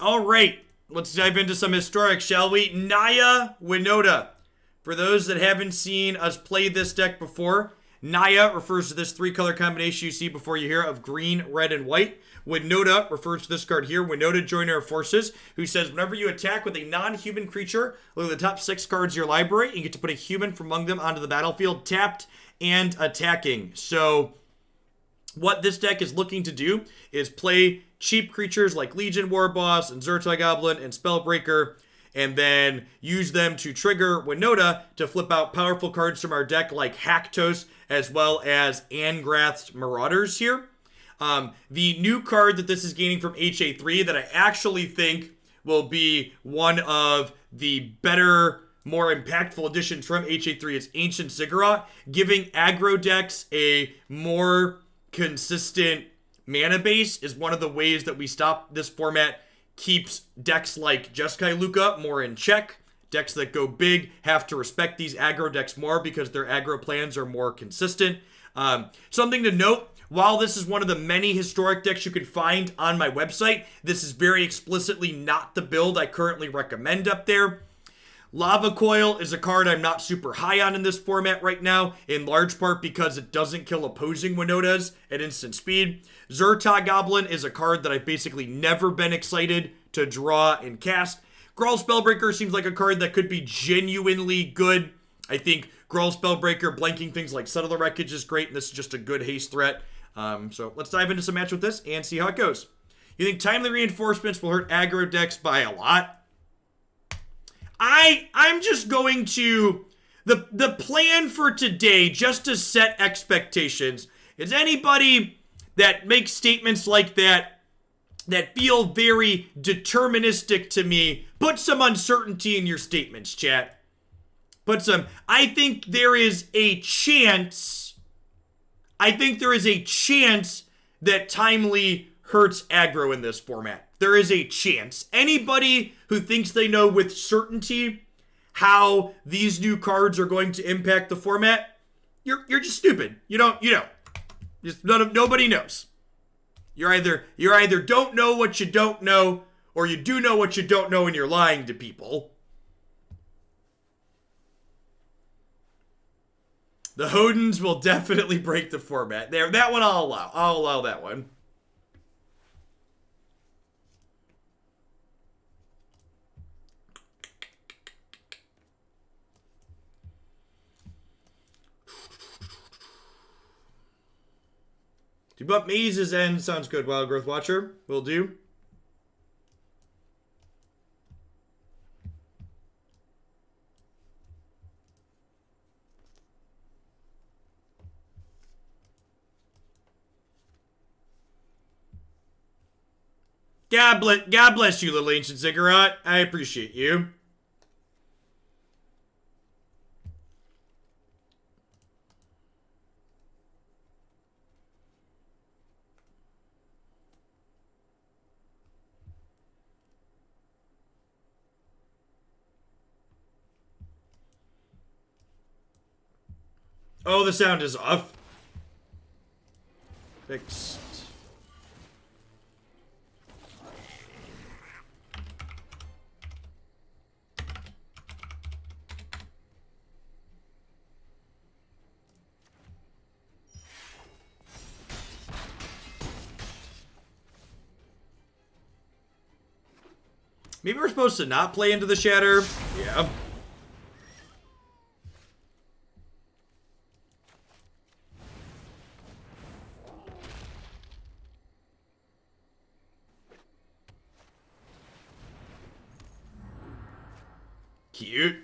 All right, let's dive into some historic, shall we? Naya, Winota. For those that haven't seen us play this deck before, Naya refers to this 3-color combination you see before you here of green, red, and white. Winota refers to this card here, Winota, Joiner of Forces, who says whenever you attack with a non-human creature, look at the top 6 cards of your library, and you get to put a human from among them onto the battlefield, tapped and attacking. So what this deck is looking to do is play cheap creatures like Legion Warboss and Zhur-Taa Goblin and Spellbreaker, and then use them to trigger Winota to flip out powerful cards from our deck like Haktos, as well as Angrath's Marauders here. The new card that this is gaining from HA3 that I actually think will be one of the better, more impactful additions from HA3 is Ancient Ziggurat, giving aggro decks a more consistent mana base is one of the ways that we stop this format, keeps decks like Jeskai Luka more in check. Decks that go big have to respect these aggro decks more because their aggro plans are more consistent. Something to note, while this is one of the many historic decks you can find on my website, this is very explicitly not the build I currently recommend up there. Lava Coil is a card I'm not super high on in this format right now, in large part because it doesn't kill opposing Winotas at instant speed. Zhur-Taa Goblin is a card that I've basically never been excited to draw and cast. Gruul Spellbreaker seems like a card that could be genuinely good. I think Gruul Spellbreaker blanking things like Settle the Wreckage is great, and this is just a good haste threat. So let's dive into some match with this and see how it goes. You think Timely Reinforcements will hurt aggro decks by a lot? I'm just going to... The plan for today, just to set expectations, is anybody that makes statements like that feel very deterministic to me, put some uncertainty in your statements, chat. I think there is a chance that Timely hurts aggro in this format. There is a chance. Anybody who thinks they know with certainty how these new cards are going to impact the format, you're just stupid. You know. Just nobody knows. You either don't know what you don't know, or you do know what you don't know and you're lying to people. The Hodens will definitely break the format. There, that one I'll allow. I'll allow that one. Do bump Maze's End sounds good. Wild Growth Watcher will do. God bless you, little Ancient Ziggurat. I appreciate you. Oh, the sound is off. Fixed. Maybe we're supposed to not play into the Shatter. Yeah. Cute.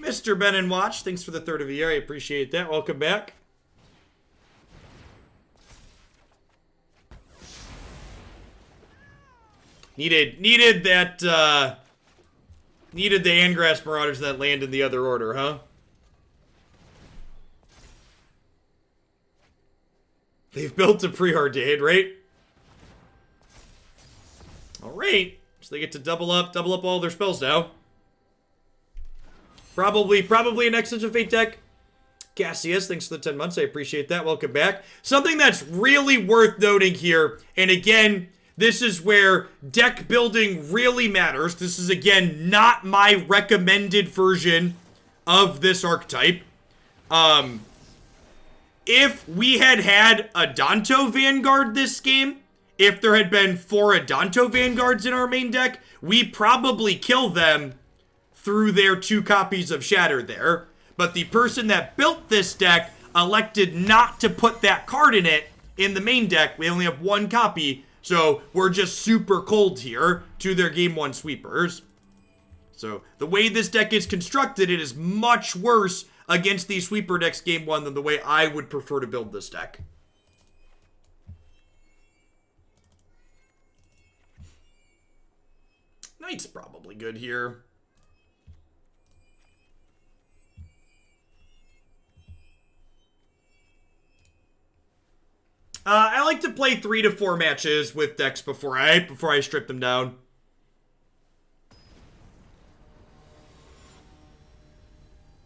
Mr. Ben and Watch, thanks for the third of the year. I appreciate that. Welcome back. Needed that needed the Angrath Marauders that land in the other order, huh? They've built a preordained, right? All right. So they get to double up all their spells now. Probably an Exodus of Fate deck. Cassius, thanks for the 10 months. I appreciate that. Welcome back. Something that's really worth noting here, and again, this is where deck building really matters. This is, again, not my recommended version of this archetype. If we had Adanto Vanguard this game, if there had been 4 Adanto Vanguards in our main deck, we probably kill them through their 2 copies of Shatter there. But the person that built this deck elected not to put that card in it in the main deck. We only have 1 copy, so we're just super cold here to their game 1 sweepers. So the way this deck is constructed, it is much worse against these sweeper decks game 1 than the way I would prefer to build this deck. Knight's probably good here. I like to play 3 to 4 matches with decks before I strip them down.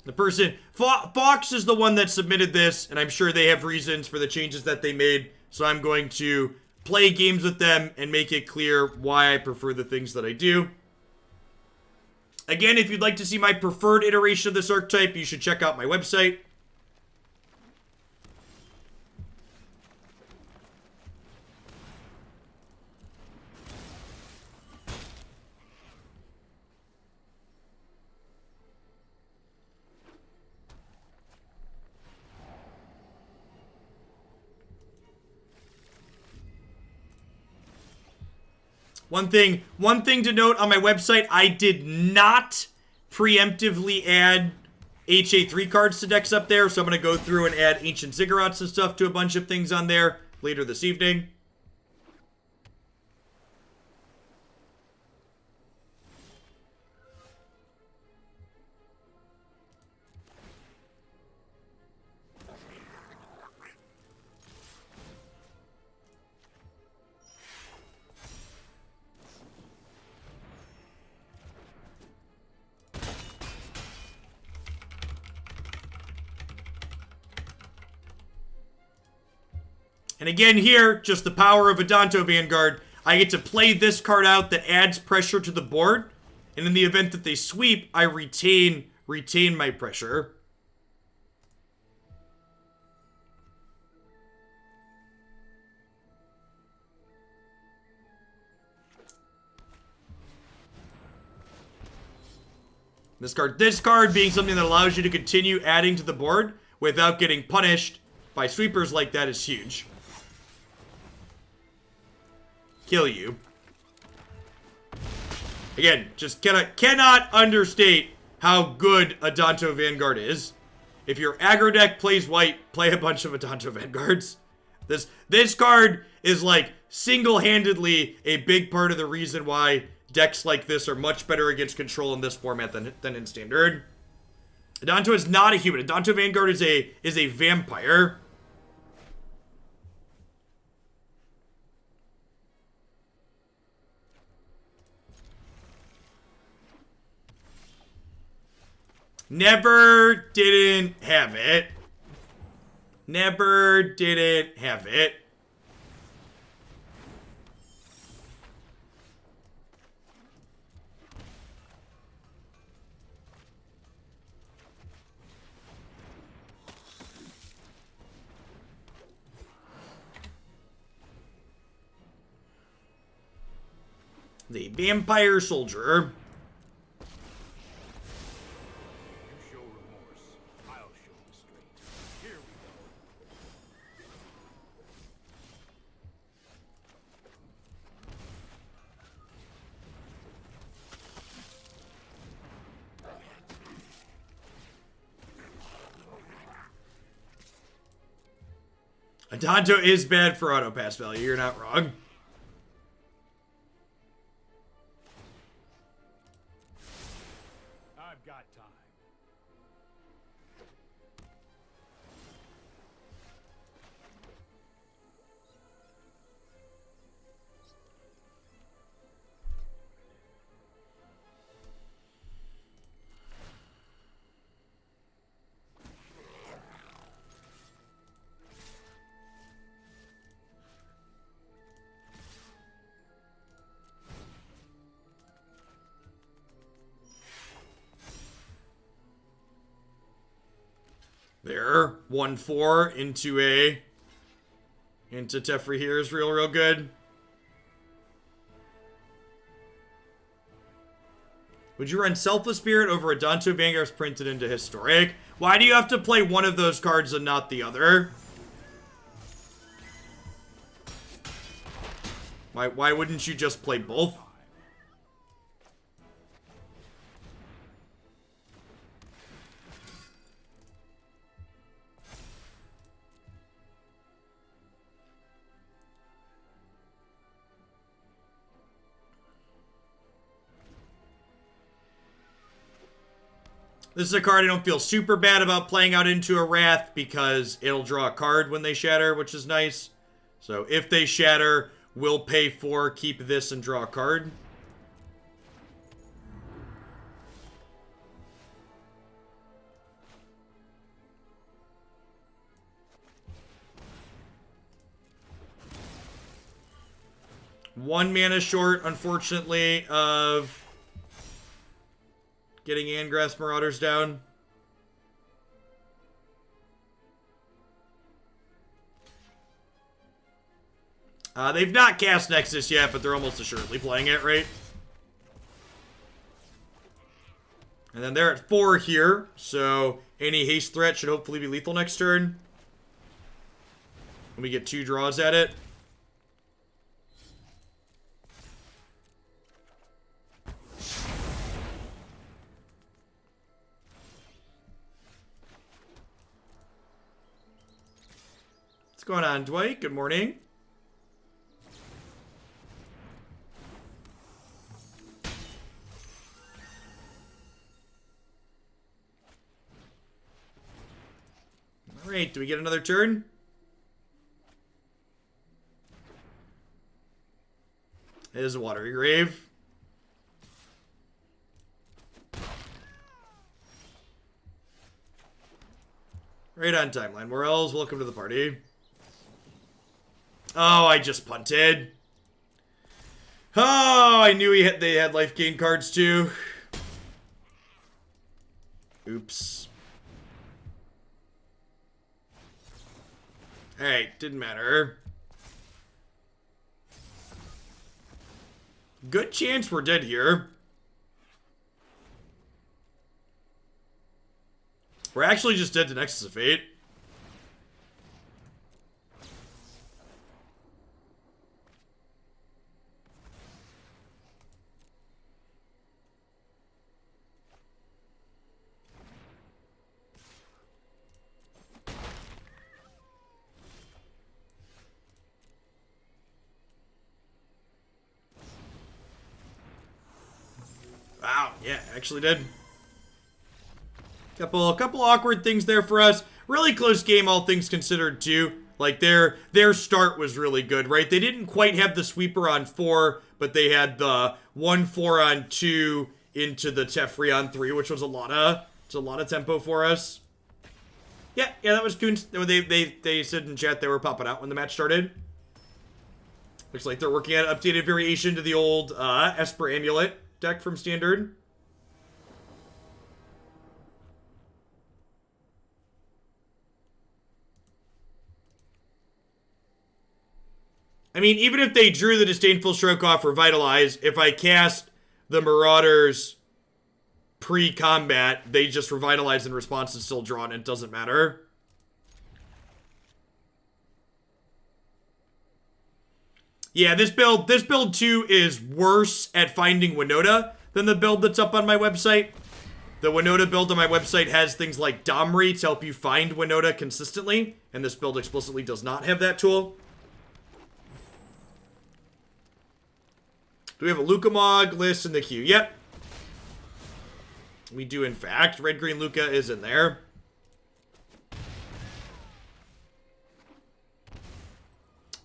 The person, Fox is the one that submitted this, and I'm sure they have reasons for the changes that they made, so I'm going to play games with them and make it clear why I prefer the things that I do. Again, if you'd like to see my preferred iteration of this archetype, you should check out my website. One thing to note on my website, I did not preemptively add HA3 cards to decks up there, so I'm going to go through and add Ancient Ziggurats and stuff to a bunch of things on there later this evening. And again here, just the power of Adanto Vanguard. I get to play this card out that adds pressure to the board. And in the event that they sweep, I retain my pressure. This card being something that allows you to continue adding to the board without getting punished by sweepers like that is huge. Kill you. Again, just cannot understate how good Adanto Vanguard is. If your aggro deck plays white, play a bunch of Adanto Vanguards. This card is like single-handedly a big part of the reason why decks like this are much better against control in this format than in Standard. Adanto is not a human. Adanto Vanguard is a vampire. Never didn't have it. Never didn't have it. The Vampire Soldier. Adanto is bad for auto pass value. You're not wrong. I've got time. There. 1/4 into Teferi here is real good. Would you run Selfless Spirit over Adanto Vanguard printed into Historic? Why do you have to play one of those cards and not the other? Why wouldn't you just play both? This is a card I don't feel super bad about playing out into a Wrath because it'll draw a card when they shatter, which is nice. So if they shatter, we'll pay 4, keep this, and draw a card. One mana short, unfortunately, of getting Angrath Marauders down. They've not cast Nexus yet, but they're almost assuredly playing it, right? And then they're at 4 here, so any haste threat should hopefully be lethal next turn. And we get 2 draws at it. What's going on, Dwight? Good morning. Alright, do we get another turn? It is a Watery Grave. Right on timeline. Llanowar Elves, welcome to the party. Oh, I just punted. Oh, I knew they had life gain cards too. Oops. Hey, didn't matter. Good chance we're dead here. We're actually just dead to Nexus of Fate. Wow, yeah, actually did. Couple awkward things there for us. Really close game, all things considered, too. Like, their start was really good, right? They didn't quite have the sweeper on 4, but they had the 1/4 on 2 into the Teferi on 3, which was a lot of tempo for us. Yeah, that was Coons. They said in chat they were popping out when the match started. Looks like they're working on an updated variation to the old Esper Amulet deck from Standard. I mean, even if they drew the Disdainful Stroke off Revitalize, if I cast the Marauders pre-combat, they just Revitalize in response and still draw and it doesn't matter. Yeah, this build too is worse at finding Winota than the build that's up on my website. The Winota build on my website has things like Domri to help you find Winota consistently, and this build explicitly does not have that tool. Do we have a Lukamog list in the queue? Yep. We do, in fact. Red-Green Luca is in there.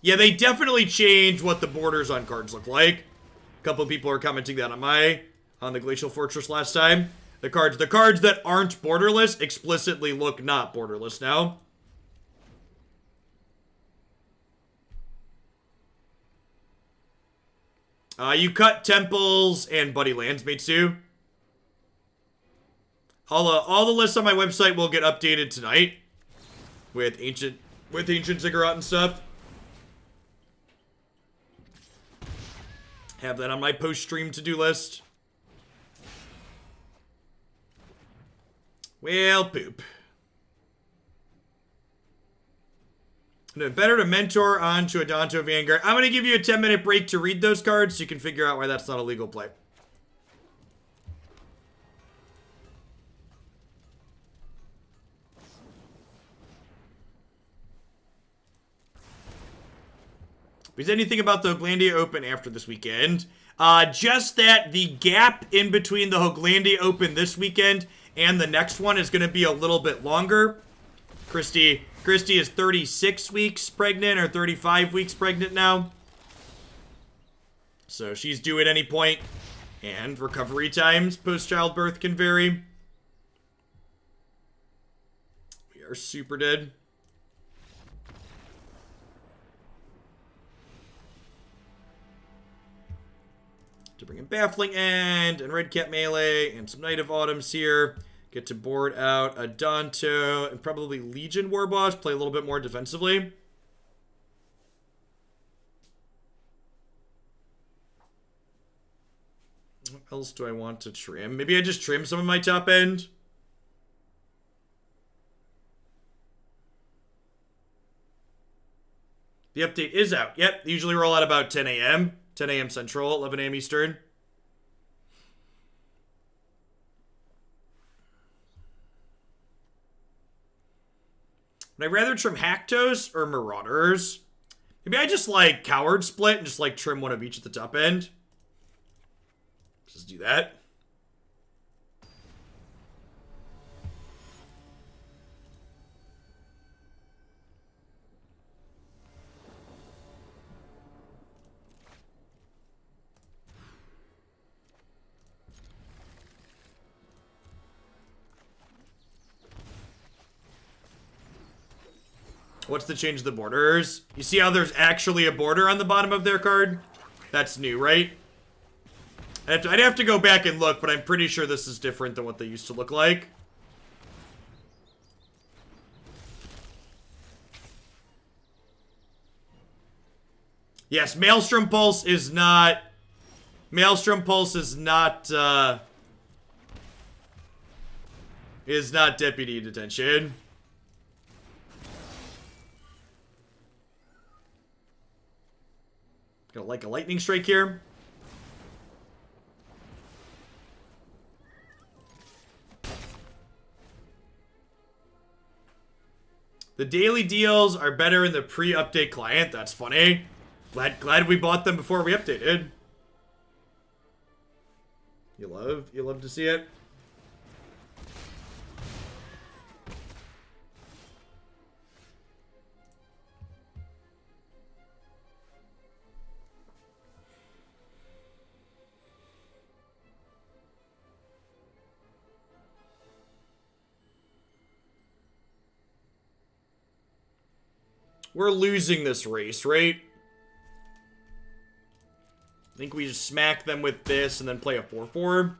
Yeah, they definitely changed what the borders on cards look like. A couple of people are commenting that on the Glacial Fortress last time. The cards that aren't borderless explicitly look not borderless now. You cut Temples and Buddy Landsmates too. All the lists on my website will get updated tonight. with Ancient Ziggurat and stuff. Have that on my post-stream to-do list. Well, poop. Better to mentor on to Adanto Vanguard. I'm going to give you a 10-minute break to read those cards so you can figure out why that's not a legal play. Is anything about the Hoaglandia Open after this weekend? Just that the gap in between the Hoaglandia Open this weekend and the next one is going to be a little bit longer. Christy is 36 weeks pregnant or 35 weeks pregnant now. So she's due at any point. And recovery times post-childbirth can vary. We are super dead. To bring in Baffling End and Redcap Melee and some Knight of Autumns here. Get to board out Adanto and probably Legion Warboss. Play a little bit more defensively. What else do I want to trim? Maybe I just trim some of my top end. The update is out. Yep, they usually roll out about 10 a.m. 10 a.m. Central, 11 a.m. Eastern. Would I rather trim Haktos or Marauders? Maybe I just like Coward Split and just like trim one of each at the top end. Just do that. What's the change of the borders? You see how there's actually a border on the bottom of their card? That's new, right? I'd have to go back and look, but I'm pretty sure this is different than what they used to look like. Yes, Maelstrom Pulse is not... Maelstrom Pulse is not deputy detention. Gonna like a lightning strike here. The daily deals are better in the pre-update client. That's funny. Glad we bought them before we updated. You love to see it. We're losing this race, right? I think we just smack them with this and then play a 4-4.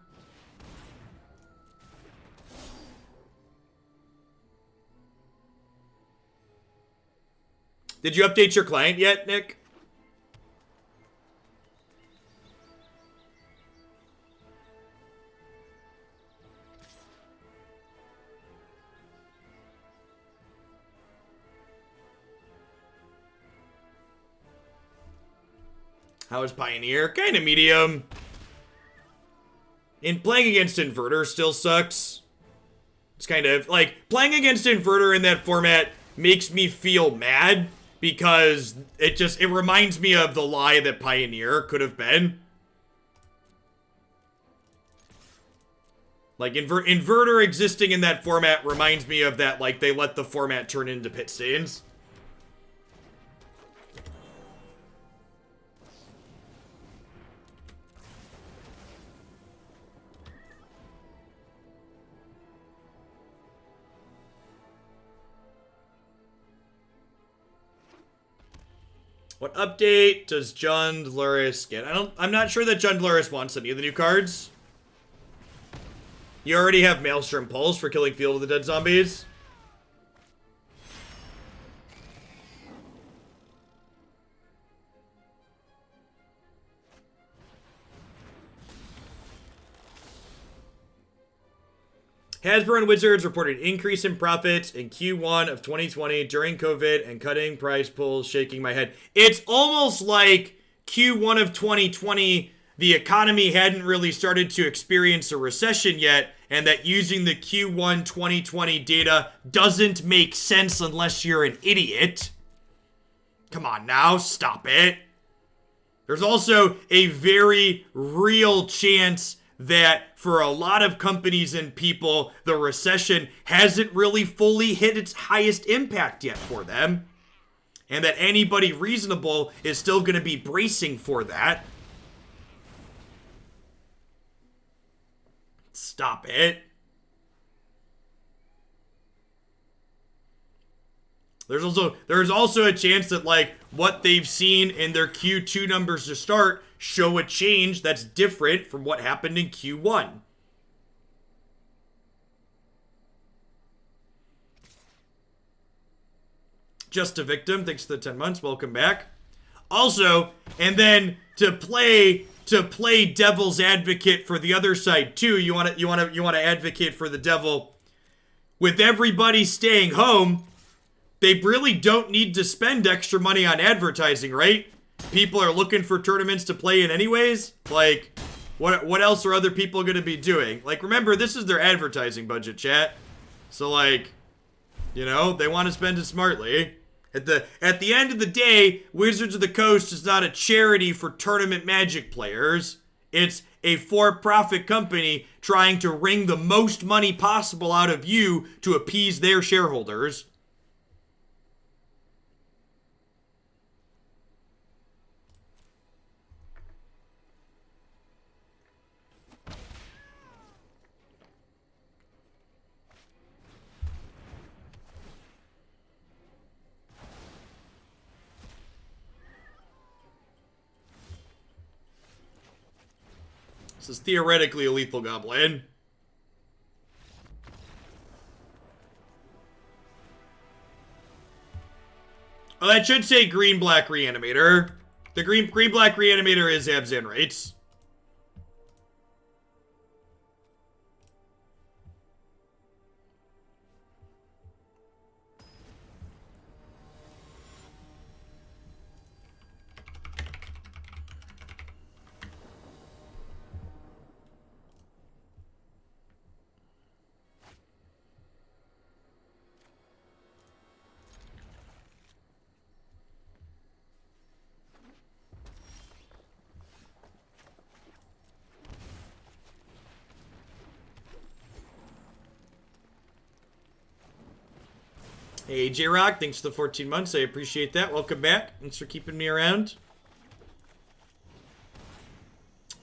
Did you update your client yet, Nick? How is Pioneer? Kind of medium. In playing against Inverter still sucks. It's kind of like playing against Inverter in that format makes me feel mad because it reminds me of the lie that Pioneer could have been. Like Inverter existing in that format reminds me of that, like they let the format turn into pit stains. What update does Jund Luris get? I'm not sure that Jund Luris wants any of the new cards. You already have Maelstrom Pulse for killing Field of the Dead Zombies. Hasbro and Wizards reported increase in profits in Q1 of 2020 during COVID and cutting price pulls, shaking my head. It's almost like Q1 of 2020, the economy hadn't really started to experience a recession yet, and that using the Q1 2020 data doesn't make sense unless you're an idiot. Come on now, stop it. There's also a very real chance that for a lot of companies and people, the recession hasn't really fully hit its highest impact yet for them. And that anybody reasonable is still going to be bracing for that. Stop it. There's also a chance that, like, what they've seen in their Q2 numbers to start show a change that's different from what happened in Q1. Just a Victim, thanks for the 10 months, welcome back. Also, and then to play devil's advocate for the other side too, you want to advocate for the devil. With everybody staying home, they really don't need to spend extra money on advertising, right? People are looking for tournaments to play in anyways. Like, what else are other people going to be doing? Like, remember, this is their advertising budget, chat. So, like, you know, they want to spend it smartly. At the end of the day, Wizards of the Coast is not a charity for tournament Magic players. It's a for-profit company trying to wring the most money possible out of you to appease their shareholders. This is theoretically a lethal goblin. Oh, that should say green-black reanimator. The green-black reanimator is Abzan rates. Hey, J-Rock, thanks for the 14 months. I appreciate that. Welcome back. Thanks for keeping me around.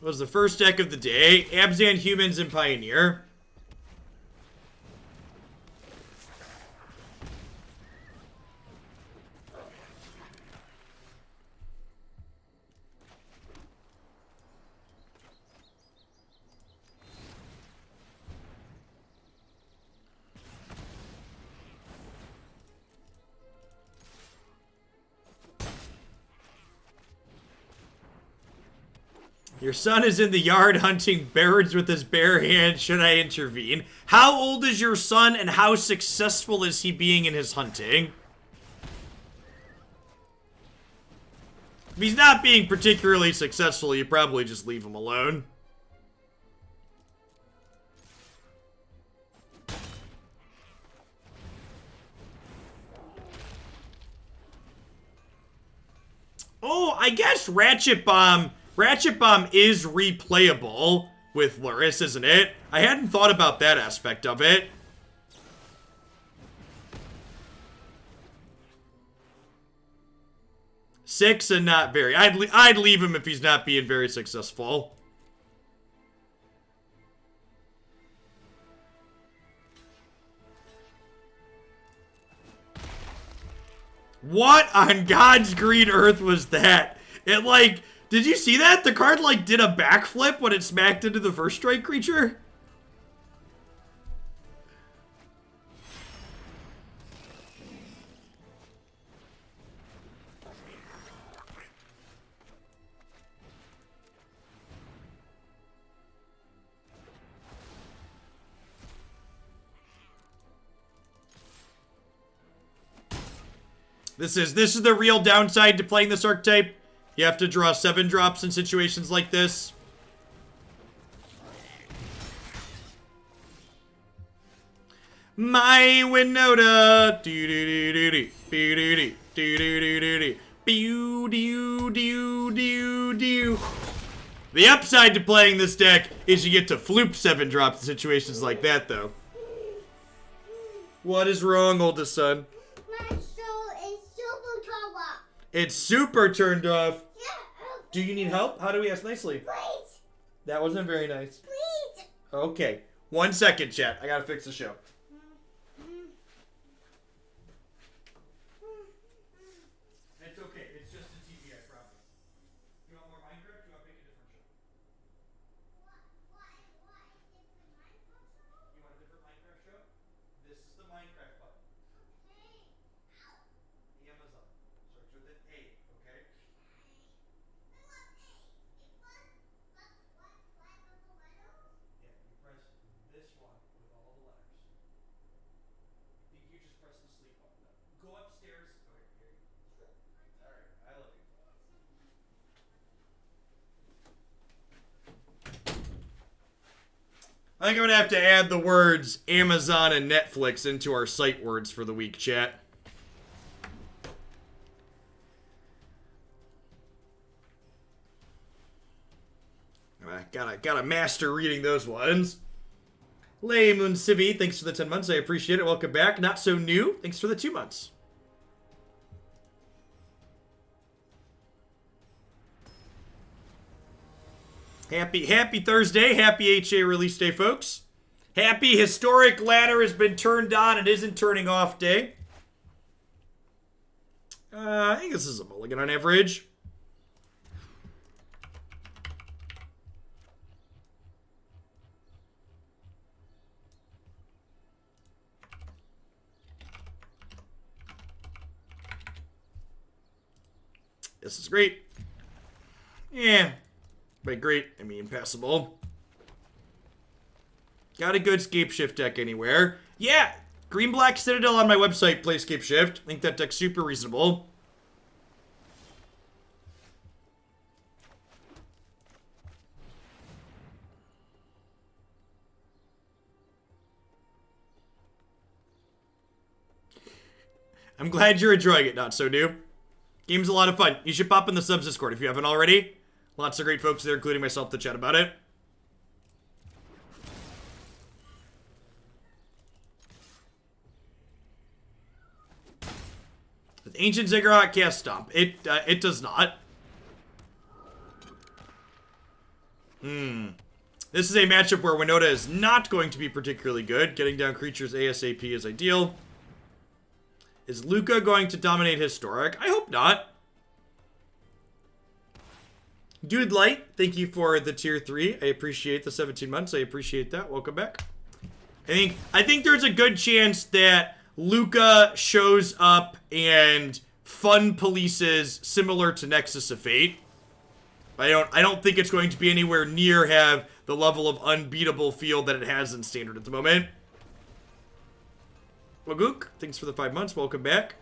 What was the first deck of the day? Abzan, Humans, and Pioneer. Your son is in the yard hunting birds with his bare hand. Should I intervene? How old is your son and how successful is he being in his hunting? If he's not being particularly successful, you probably just leave him alone. Oh, I guess Ratchet Bomb is replayable with Luris, isn't it? I hadn't thought about that aspect of it. Six and not very. I'd leave him if he's not being very successful. What on God's green earth was that? It, like, did you see that? The card, like, did a backflip when it smacked into the first strike creature? This is the real downside to playing this archetype. You have to draw 7 drops in situations like this. My Winota. The upside to playing this deck is you get to floop 7 drops in situations like that, though. What is wrong, oldest son? My soul is super turned off. It's super turned off. Yeah. Do you need help? How do we ask nicely? Please. That wasn't very nice. Please. Okay. 1 second, chat. I gotta fix the show. It's okay. It's just a TV, I promise. You want more Minecraft? You want to pick a different show? You want a different Minecraft show? This is the Minecraft button. Amazon. Starts with an A, okay? Yeah, you press this one with all the letters. I think you just press the sleep button. Go upstairs. Okay, here you go. Alright, I love you. I think I'm gonna have to add the words Amazon and Netflix into our sight words for the week, chat. Gotta master reading those ones. Lay Moon Civi, thanks for the 10 months. I appreciate it. Welcome back. Not so new. Thanks for the 2 months. Happy Thursday. Happy HA release day, folks. Happy historic ladder has been turned on. It isn't turning off day. I think this is a mulligan on average. This is great. Yeah. By great, I mean passable. Got a good Scape Shift deck anywhere. Yeah. Green-Black Citadel on my website, play Scape Shift. I think that deck's super reasonable. I'm glad you're enjoying it, not so new. Game's a lot of fun. You should pop in the subs Discord if you haven't already. Lots of great folks there, including myself, to chat about it. With Ancient Ziggurat, cast Stomp. It does not. This is a matchup where Winota is not going to be particularly good. Getting down creatures ASAP is ideal. Is Luca going to dominate Historic? I hope not. Dude Light, thank you for the tier 3. I appreciate the 17 months. I appreciate that. Welcome back. I think there's a good chance that Luca shows up and fun polices similar to Nexus of Fate. I don't think it's going to be anywhere near have the level of unbeatable feel that it has in Standard at the moment. Wagook, thanks for the 5 months. Welcome back.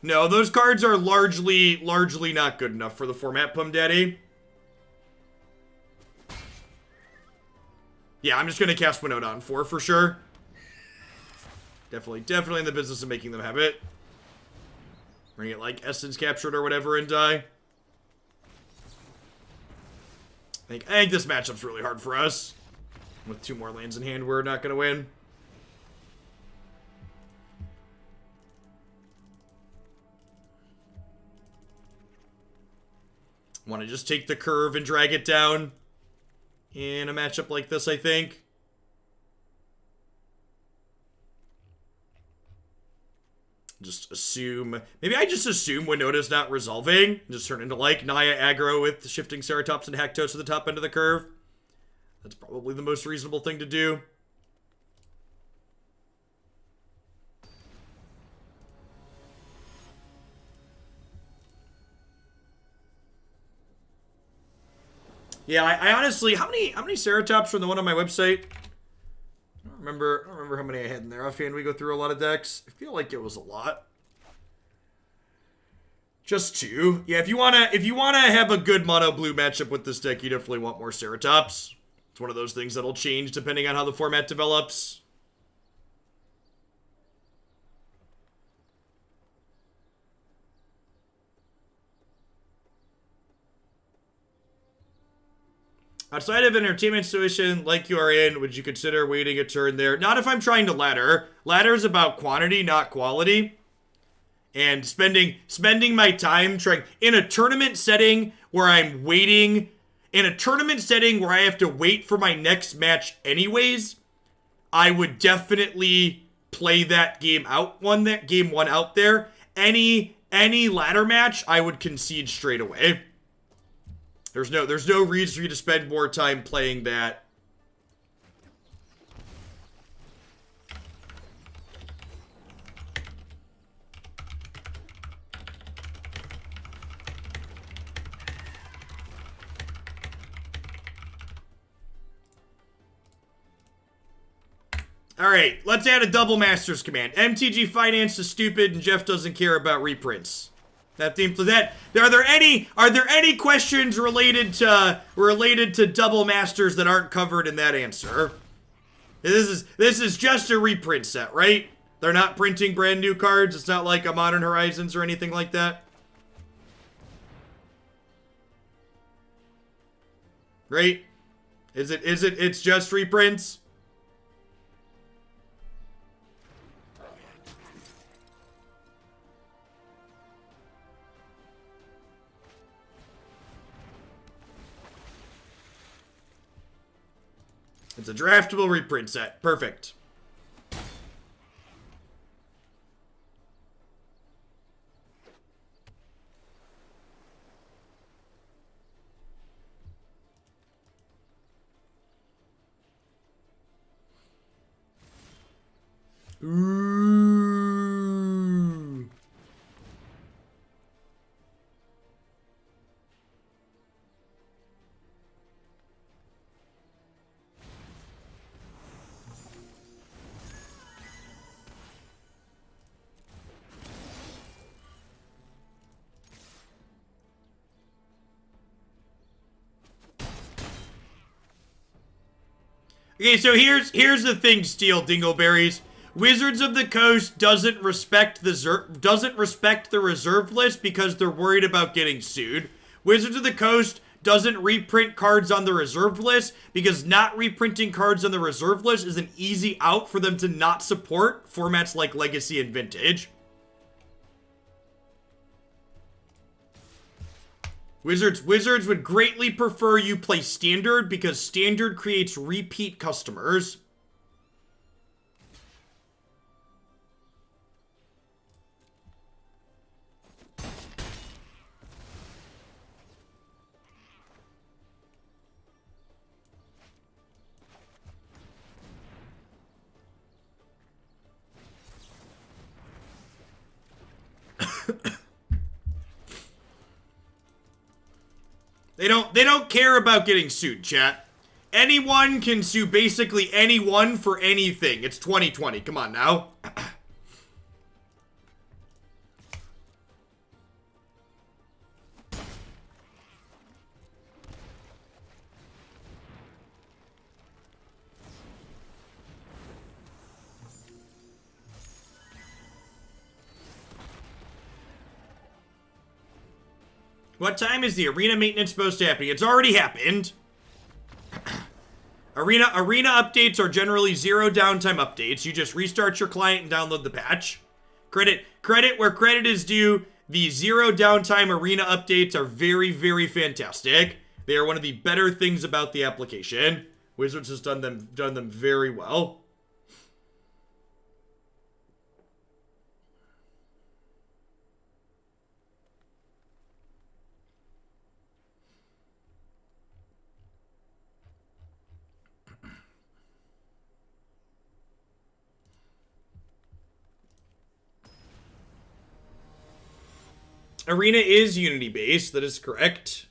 No, those cards are largely not good enough for the format, Pum Daddy. Yeah, I'm just going to cast Winota on 4 for sure. Definitely in the business of making them have it. Bring it like Essence Captured or whatever and die. I think this matchup's really hard for us. With 2 more lands in hand, we're not going to win. Want to just take the curve and drag it down in a matchup like this, I think. Just assume... Maybe I just assume Winota's not resolving. Just turn into, like, Naya aggro with Shifting Ceratops and Haktos at the top end of the curve. That's probably the most reasonable thing to do. Yeah, I honestly... How many Ceratops from the one on my website? I don't remember how many I had in there. Offhand, we go through a lot of decks. I feel like it was a lot. Just 2. Yeah, if you wanna have a good mono blue matchup with this deck, you definitely want more Ceratops. It's one of those things that'll change depending on how the format develops. Outside of an entertainment situation like you are in, would you consider waiting a turn there? Not if I'm trying to ladder. Ladder is about quantity, not quality. And spending my time trying in a tournament setting where I'm waiting, in a tournament setting where I have to wait for my next match anyways, I would definitely play that game one out there. Any ladder match, I would concede straight away. There's no reason for you to spend more time playing that. Alright, let's add a double Masters command. MTG Finance is stupid and Jeff doesn't care about reprints. That theme to that. Are there any questions related to double Masters that aren't covered in that answer? This is just a reprint set, right? They're not printing brand new cards. It's not like a Modern Horizons or anything like that. Right? It's just reprints? It's a draftable reprint set. Perfect. Ooh. Okay, so here's the thing, Steel Dingleberries. Wizards of the Coast doesn't respect the reserve list because they're worried about getting sued. Wizards of the Coast doesn't reprint cards on the reserve list because not reprinting cards on the reserve list is an easy out for them to not support formats like Legacy and Vintage. Wizards would greatly prefer you play Standard because Standard creates repeat customers. They don't care about getting sued, chat. Anyone can sue basically anyone for anything. It's 2020. Come on now. What time is the arena maintenance supposed to happen? It's already happened. Arena updates are generally 0 downtime updates. You just restart your client and download the patch. Credit where credit is due. The 0 downtime arena updates are very, very fantastic. They are one of the better things about the application. Wizards has done them very well. Arena is Unity-based, that is correct.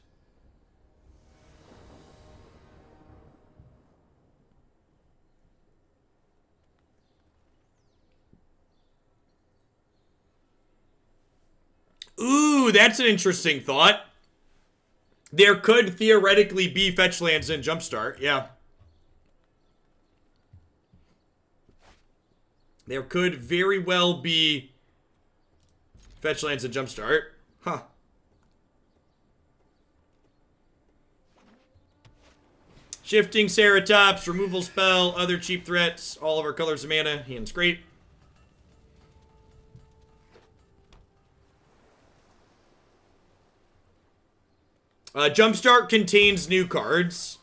Ooh, that's an interesting thought. There could theoretically be fetch lands in Jumpstart, yeah. There could very well be fetch lands in Jumpstart. Huh. Shifting Ceratops, removal spell, other cheap threats, all of our colors of mana. Hand's great. Jumpstart contains new cards.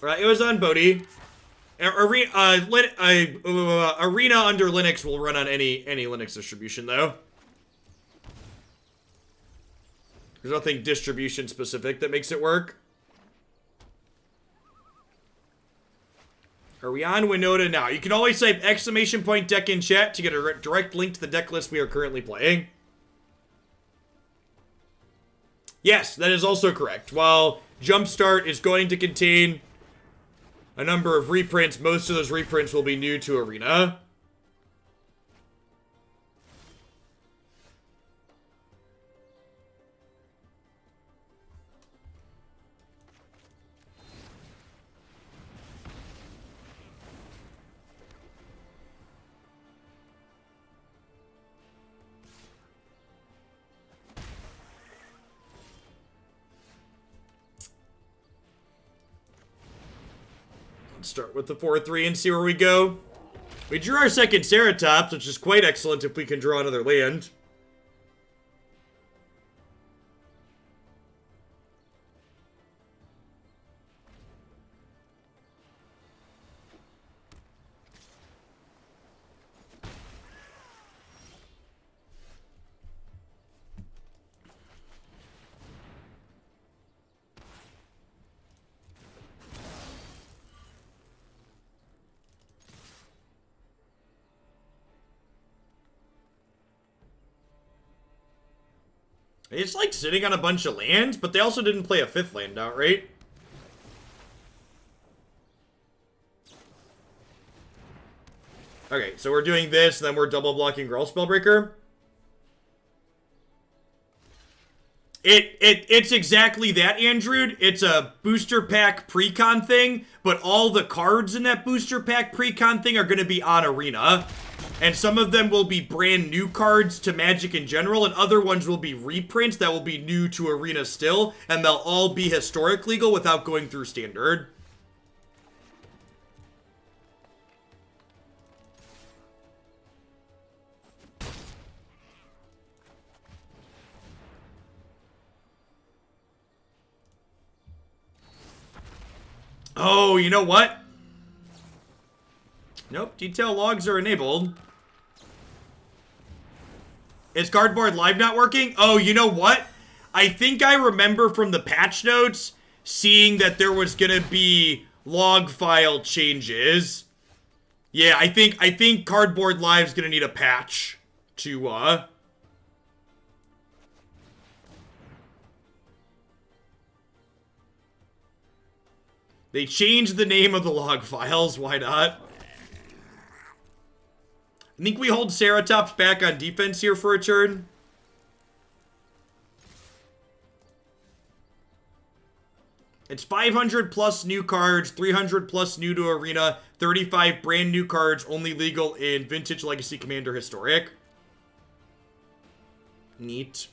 It was on Bodhi. Arena under Linux will run on any Linux distribution, though. There's nothing distribution specific that makes it work. Are we on Winota now? You can always type !deck in chat to get a direct link to the deck list we are currently playing. Yes, that is also correct. While Jumpstart is going to contain a number of reprints, most of those reprints will be new to Arena. Start with the 4-3 and see where we go. We drew our second Ceratops, which is quite excellent if we can draw another land. It's like sitting on a bunch of lands, but they also didn't play a 5th land outright. Okay, so we're doing this, then we're double blocking Gruul Spellbreaker. It's exactly that, Andrew. It's a booster pack precon thing, but all the cards in that booster pack precon thing are going to be on Arena. And some of them will be brand new cards to Magic in general, and other ones will be reprints that will be new to Arena still, and they'll all be historic legal without going through Standard. Oh, you know what? Nope, detail logs are enabled. Is Cardboard Live not working? Oh, you know what? I think I remember from the patch notes seeing that there was gonna be log file changes. Yeah, I think Cardboard Live's gonna need a patch to They changed the name of the log files, why not? I think we hold Ceratops back on defense here for a turn. It's 500 plus new cards, 300 plus new to Arena, 35 brand new cards, only legal in Vintage, Legacy, Commander, Historic. Neat.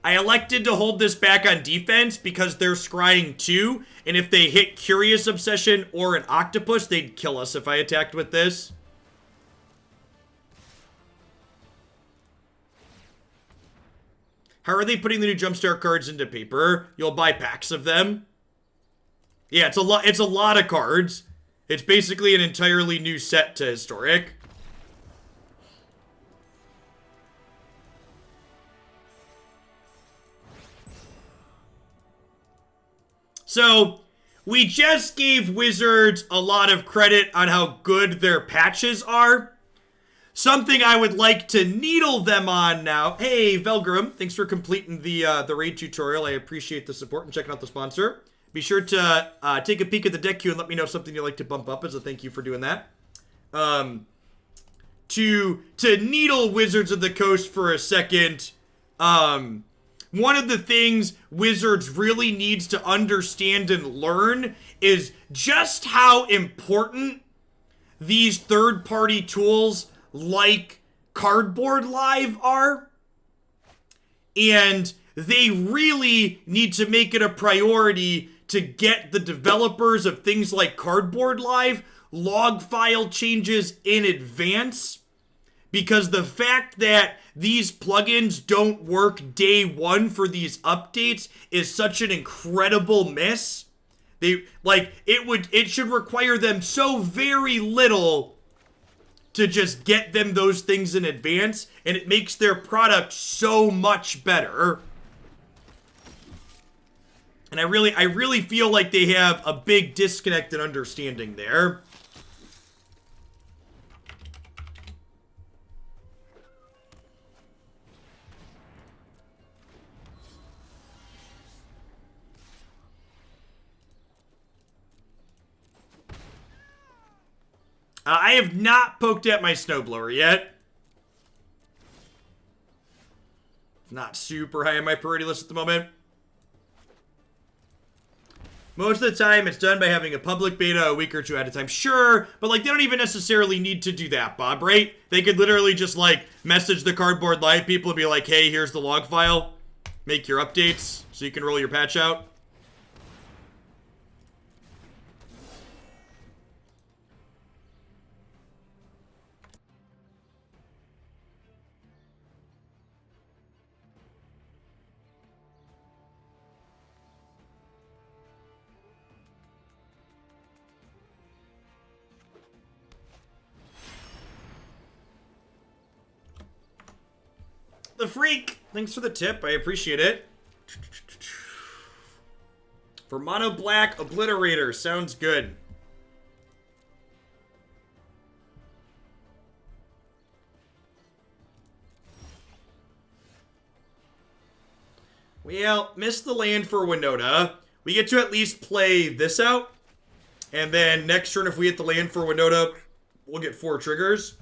I elected to hold this back on defense because they're scrying 2, and if they hit Curious Obsession or an Octopus, they'd kill us if I attacked with this. How are they putting the new Jumpstart cards into paper? You'll buy packs of them. Yeah, it's a lot of cards. It's basically an entirely new set to Historic. So, we just gave Wizards a lot of credit on how good their patches are. something I would like to needle them on now. Hey, Velgrim, thanks for completing the raid tutorial. I appreciate the support and checking out the sponsor. Be sure to take a peek at the deck queue and let me know something you'd like to bump up as a thank you for doing that. To needle Wizards of the Coast for a second, one of the things Wizards really needs to understand and learn is just how important these third-party tools like Cardboard Live are. And they really need to make it a priority to get the developers of things like Cardboard Live log file changes in advance. Because the fact that these plugins don't work day one for these updates is such an incredible miss. It should require them so very little to just get them those things in advance, and it makes their product so much better. And I really feel like they have a big disconnect in understanding there. I have not poked at my snowblower yet. It's not super high on my priority list at the moment. Most of the time, it's done by having a public beta a week or two at a time. Sure, but like they don't even necessarily need to do that, Bob, right? They could literally just like message the Cardboard Live people and be like, hey, here's the log file. Make your updates so you can roll your patch out. The Freak, thanks for the tip. I appreciate it. For Mono Black Obliterator, sounds good. Well, missed the land for Winota. We get to at least play this out. And then next turn, if we hit the land for Winota, we'll get 4 triggers.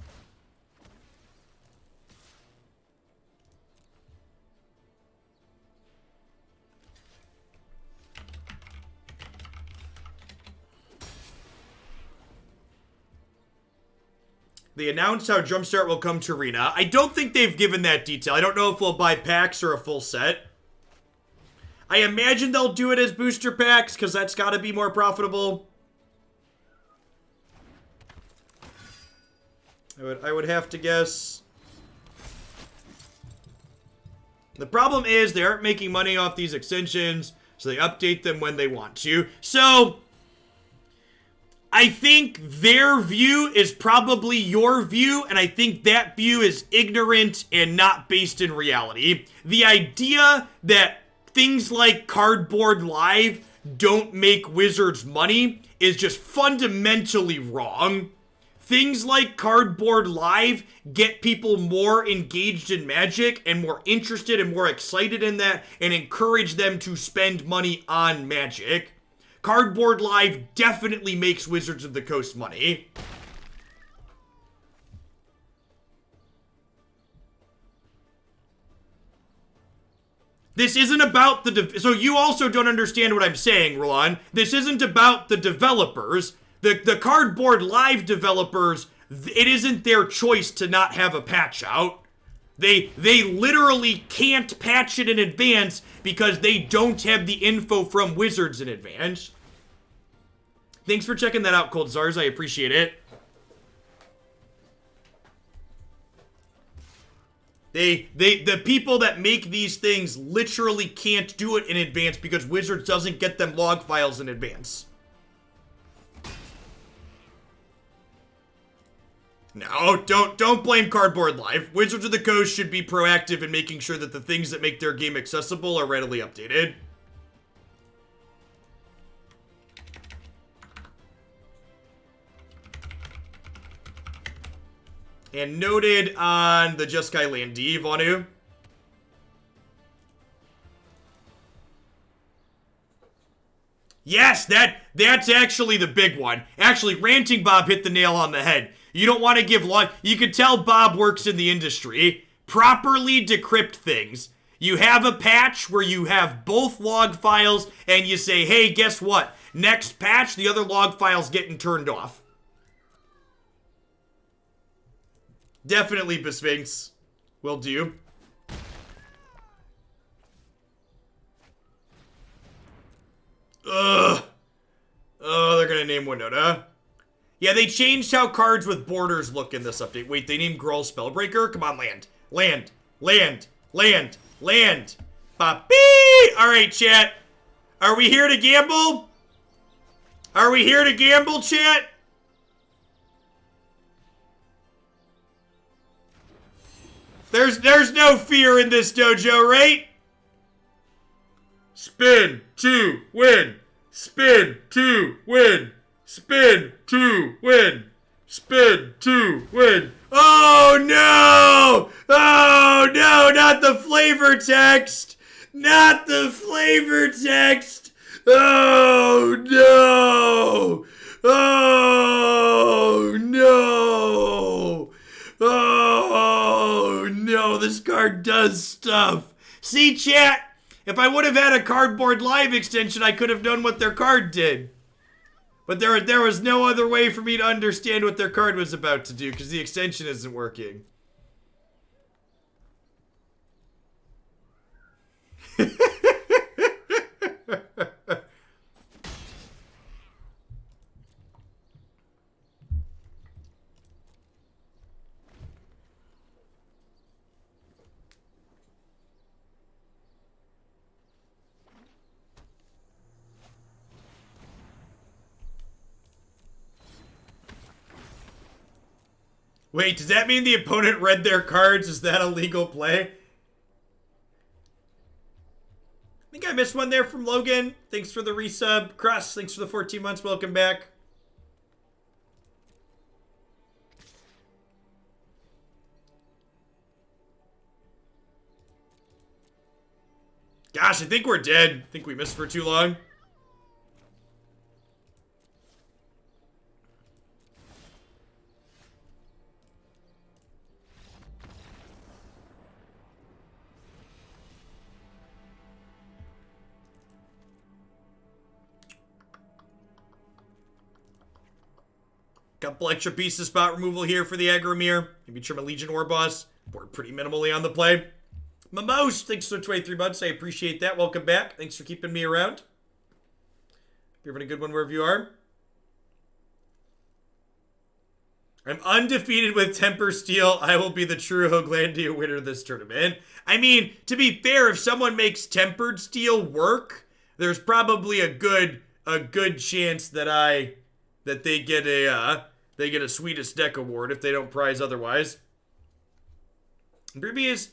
They announced how Jumpstart will come to Arena. I don't think they've given that detail. I don't know if we'll buy packs or a full set. I imagine they'll do it as booster packs, because that's got to be more profitable. I would have to guess. The problem is they aren't making money off these extensions, so they update them when they want to. So I think their view is probably your view, and I think that view is ignorant and not based in reality. The idea that things like Cardboard Live don't make Wizards money is just fundamentally wrong. Things like Cardboard Live get people more engaged in Magic and more interested and more excited in that and encourage them to spend money on Magic. Cardboard Live definitely makes Wizards of the Coast money. This isn't about the... So you also don't understand what I'm saying, Roland. This isn't about the developers. The Cardboard Live developers, it isn't their choice to not have a patch out. They literally can't patch it in advance because they don't have the info from Wizards in advance. Thanks for checking that out, Cold Zars. I appreciate it. The people that make these things literally can't do it in advance because Wizards doesn't get them log files in advance. No, don't blame Cardboard Live. Wizards of the Coast should be proactive in making sure that the things that make their game accessible are readily updated. And noted on the Jeskai Landi, Vonu. Yes, that's actually the big one. Actually, Ranting Bob hit the nail on the head. You don't want to give log. You can tell Bob works in the industry. Properly decrypt things. You have a patch where you have both log files and you say, hey, guess what? Next patch, the other log file's getting turned off. Definitely Besphinx will do. Ugh. Oh, they're gonna name Winota. Yeah, they changed how cards with borders look in this update. Wait, they named Gruul Spellbreaker? Come on, land. Land. Land. Land. Land. Ba-bee! Alright, chat. Are we here to gamble? Are we here to gamble, chat? There's no fear in this dojo, right? Spin to win. Spin to win. Spin to win. Spin to win. Oh no! Oh no, not the flavor text! Not the flavor text! Oh no! Oh no! Oh no, this card does stuff. See, chat? If I would have had a Cardboard Live extension, I could have known what their card did. But there was no other way for me to understand what their card was about to do, because the extension isn't working. Wait, does that mean the opponent read their cards? Is that a legal play? I think I missed one there from Logan. Thanks for the resub. Cross, thanks for the 14 months. Welcome back. Gosh, I think we're dead. I think we missed for too long. Couple extra pieces spot removal here for the Agromir. Maybe trim a Legion Warboss. Board pretty minimally on the play. Mamos, thanks for 23 months. I appreciate that. Welcome back. Thanks for keeping me around. You're having a good one wherever you are. I'm undefeated with Temper Steel. I will be the true Hoaglandia winner this tournament. I mean, to be fair, if someone makes Tempered Steel work, there's probably a good chance that they get a Sweetest Deck award if they don't prize otherwise. In previous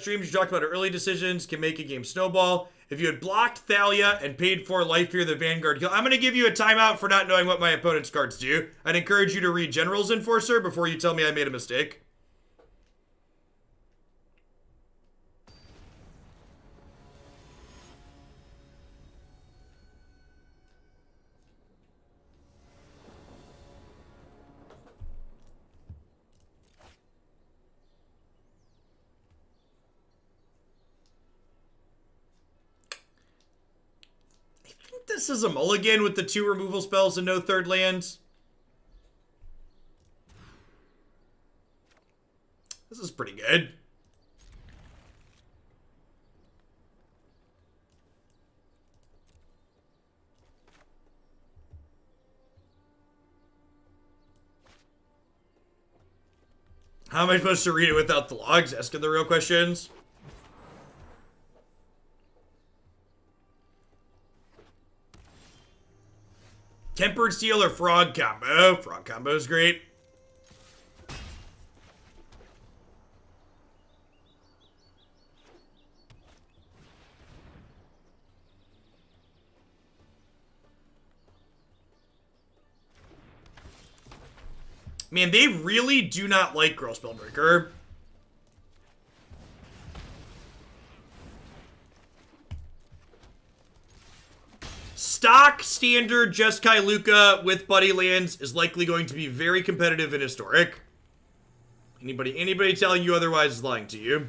streams, you talked about early decisions can make a game snowball. If you had blocked Thalia and paid for Life Fear the Vanguard kill, I'm going to give you a timeout for not knowing what my opponent's cards do. I'd encourage you to read General's Enforcer before you tell me I made a mistake. This is a mulligan with the 2 removal spells and no third land. This is pretty good. How am I supposed to read it without the logs? Asking the real questions. Tempered Steel or Frog combo? Frog combo is great. Man, they really do not like Gruul Spellbreaker. Stock standard Jeskai Luca with Buddy Lands is likely going to be very competitive in Historic. Anybody telling you otherwise is lying to you.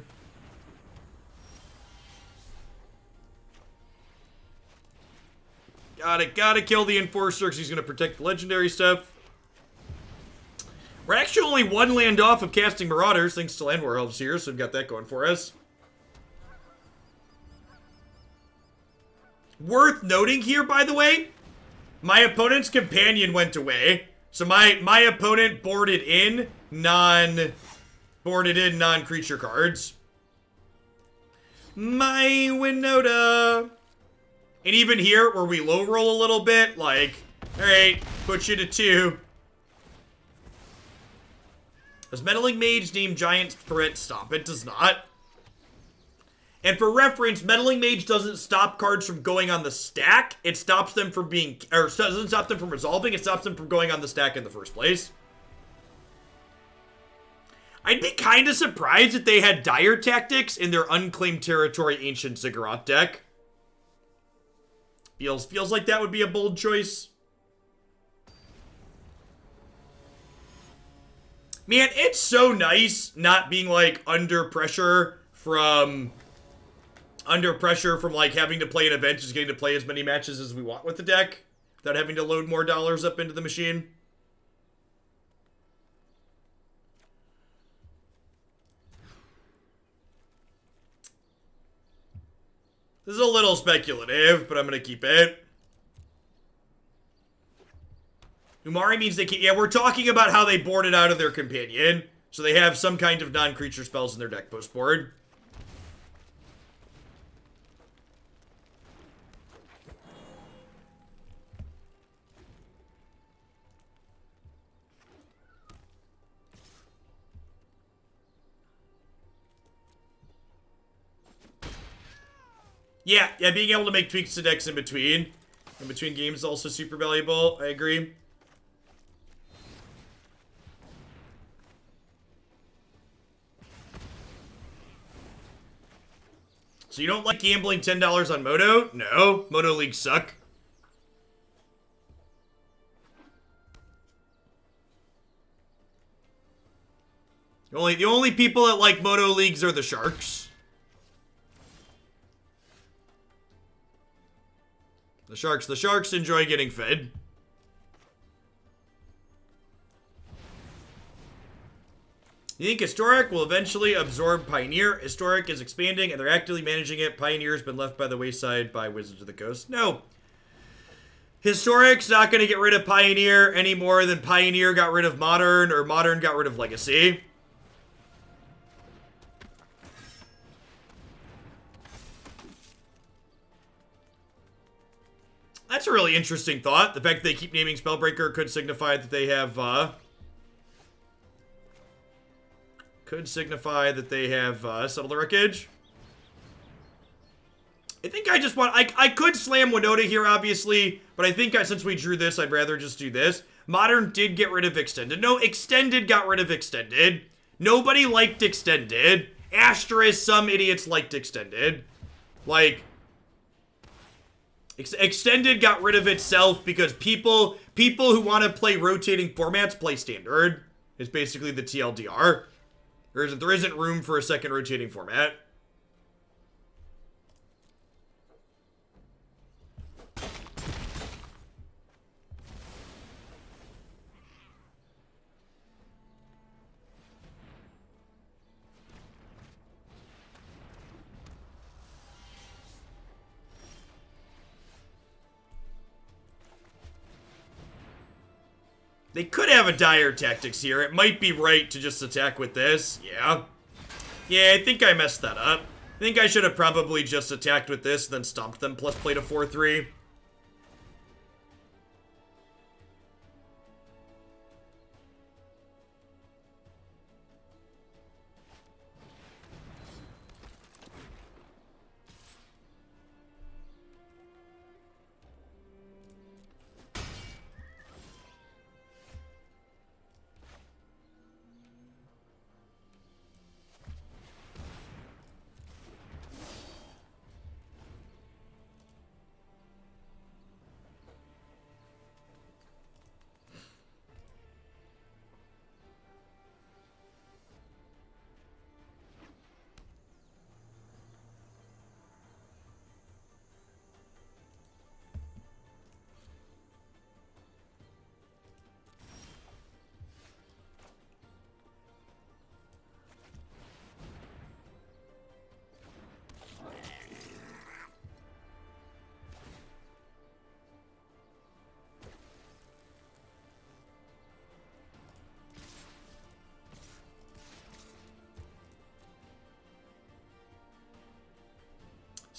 Gotta kill the Enforcer because he's going to protect the legendary stuff. We're actually only one land off of casting Marauders, thanks to Llanowar Elves here, so we've got that going for us. Worth noting here, by the way, my opponent's companion went away. So my opponent boarded in non-creature cards. My Winota. And even here, where we low roll a little bit, like, alright, put you to 2. Does Meddling Mage name Giant threat Stomp? It does not. And for reference, Meddling Mage doesn't stop cards from going on the stack. It stops them from being, or doesn't stop them from resolving. It stops them from going on the stack in the first place. I'd be kind of surprised if they had Dire Tactics in their Unclaimed Territory Ancient Ziggurat deck. Feels like that would be a bold choice. Man, it's so nice not being, like, under pressure from like having to play an event, just getting to play as many matches as we want with the deck without having to load more dollars up into the machine. This is a little speculative, but I'm going to keep it. Umari means they can't... Yeah, we're talking about how they boarded out of their companion. So they have some kind of non-creature spells in their deck post-board. Yeah, being able to make tweaks to decks in between games is also super valuable. I agree. So you don't like gambling $10 on Moto? No, Moto Leagues suck. The only people that like Moto Leagues are the Sharks. The Sharks enjoy getting fed. You think Historic will eventually absorb Pioneer? Historic is expanding and they're actively managing it. Pioneer's been left by the wayside by Wizards of the Coast. No. Historic's not going to get rid of Pioneer any more than Pioneer got rid of Modern or Modern got rid of Legacy. That's a really interesting thought. The fact that they keep naming Spellbreaker could signify that they have, Settle the Wreckage. I think I just want... I could slam Winota here, obviously, but I think since we drew this, I'd rather just do this. Modern did get rid of Extended. No, Extended got rid of Extended. Nobody liked Extended. Asterisk, some idiots liked Extended. Like... Extended got rid of itself because people who want to play rotating formats play Standard. It's basically the TLDR. There isn't room for a second rotating format. They could have a Dire Tactics here. It might be right to just attack with this. Yeah. Yeah, I think I messed that up. I think I should have probably just attacked with this, then stomped them, plus played a 4-3.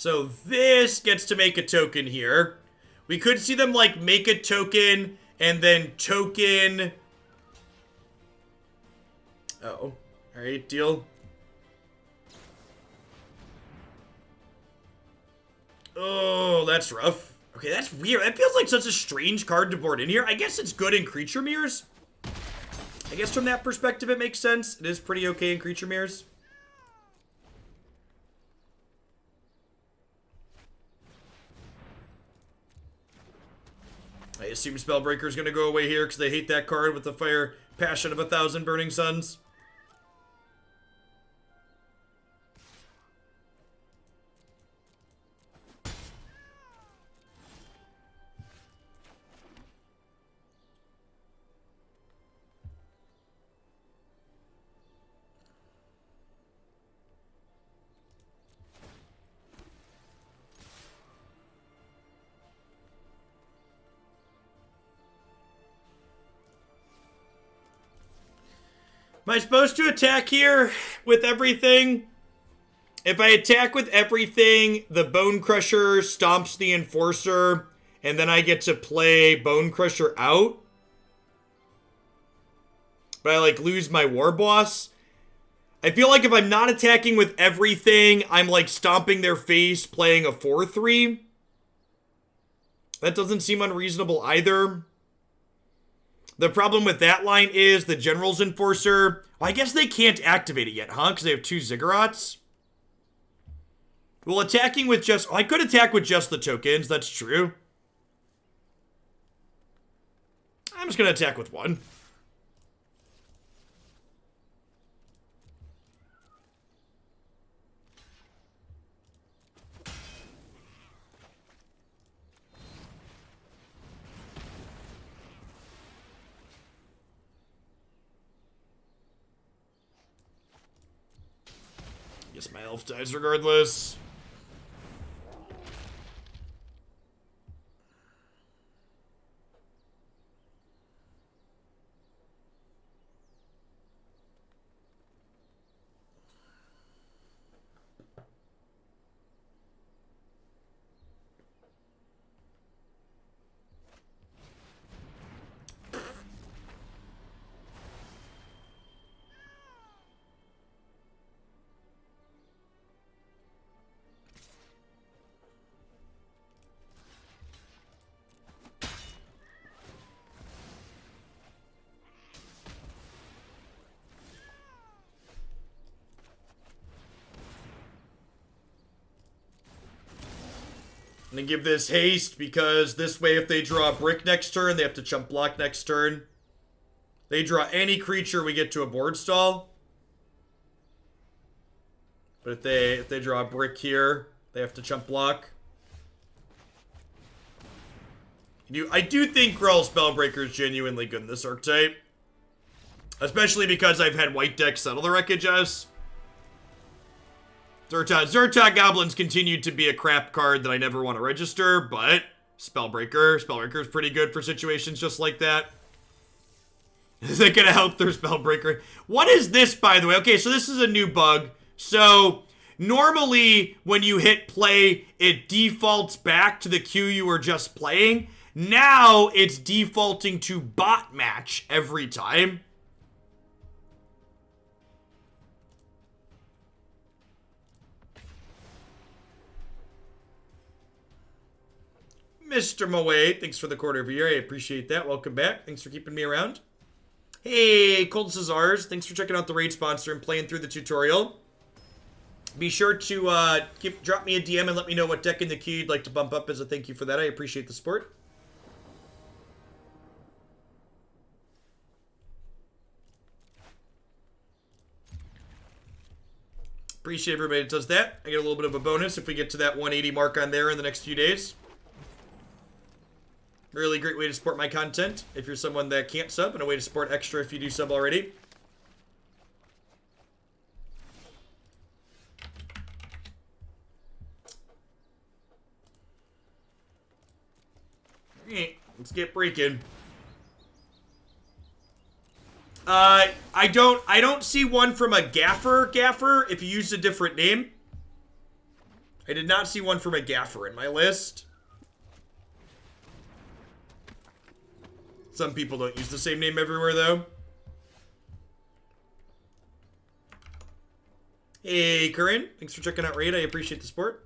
So this gets to make a token here. We could see them, like, make a token and then token... Uh-oh. Alright, deal. Oh, that's rough. Okay, that's weird. That feels like such a strange card to board in here. I guess it's good in creature mirrors. I guess from that perspective it makes sense. It is pretty okay in creature mirrors. I assume Spellbreaker is going to go away here because they hate that card with the fire passion of 1,000 burning suns. Am I supposed to attack here with everything? If I attack with everything, the Bonecrusher stomps the Enforcer, and then I get to play Bonecrusher out? But I, like, lose my Warboss? I feel like if I'm not attacking with everything, I'm, like, stomping their face, playing a 4-3. That doesn't seem unreasonable either. The problem with that line is the General's Enforcer. Well, I guess they can't activate it yet, huh? Because they have 2 Ziggurats. Well, attacking with just... Oh, I could attack with just the tokens. That's true. I'm just going to attack with 1. Guess my elf dies regardless. I'm gonna give this haste because this way if they draw a brick next turn, they have to chump block next turn. They draw any creature, we get to a board stall. But if they draw a brick here, they have to chump block. I do think Gruul Spellbreaker is genuinely good in this archetype. Especially because I've had white decks settle the wreckage as. Zhur-Taa Goblins continued to be a crap card that I never want to register, but Spellbreaker is pretty good for situations just like that. Is it going to help their Spellbreaker? What is this, by the way? Okay, so this is a new bug. So, normally, when you hit play, it defaults back to the queue you were just playing. Now, it's defaulting to bot match every time. Mr. Moe, thanks for the quarter of a year. I appreciate that. Welcome back. Thanks for keeping me around. Hey, Cold Cesars. Thanks for checking out the raid sponsor and playing through the tutorial. Be sure to drop me a DM and let me know what deck in the queue you'd like to bump up as a thank you for that. I appreciate the support. Appreciate everybody that does that. I get a little bit of a bonus if we get to that 180 mark on there in the next few days. Really great way to support my content if you're someone that can't sub, and a way to support extra if you do sub already. Let's get breaking. I don't see one from a gaffer if you use a different name. I did not see one from a Gaffer in my list. Some people don't use the same name everywhere, though. Hey, Corinne. Thanks for checking out Raid. I appreciate the support.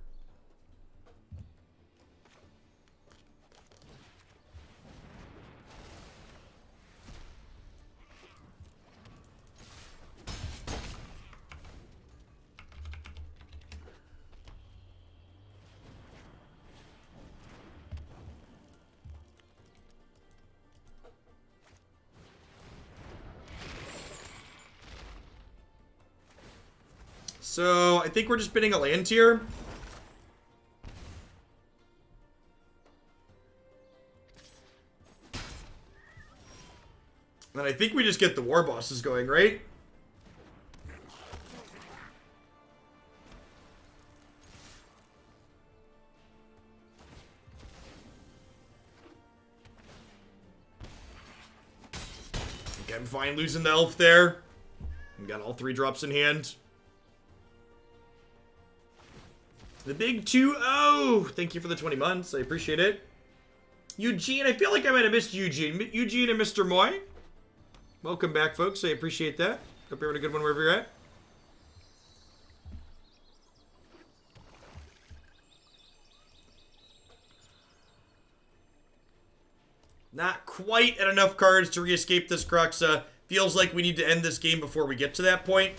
So, I think we're just bidding a land here. And I think we just get the Warbosses going, right? Okay, I'm fine losing the elf there. We got all 3 drops in hand. The big 2-0. Thank you for the 20 months. I appreciate it. Eugene, I feel like I might have missed Eugene. Eugene and Mr. Moy. Welcome back, folks. I appreciate that. Hope you're having a good one wherever you're at. Not quite at enough cards to re-escape this Cruxa. Feels like we need to end this game before we get to that point.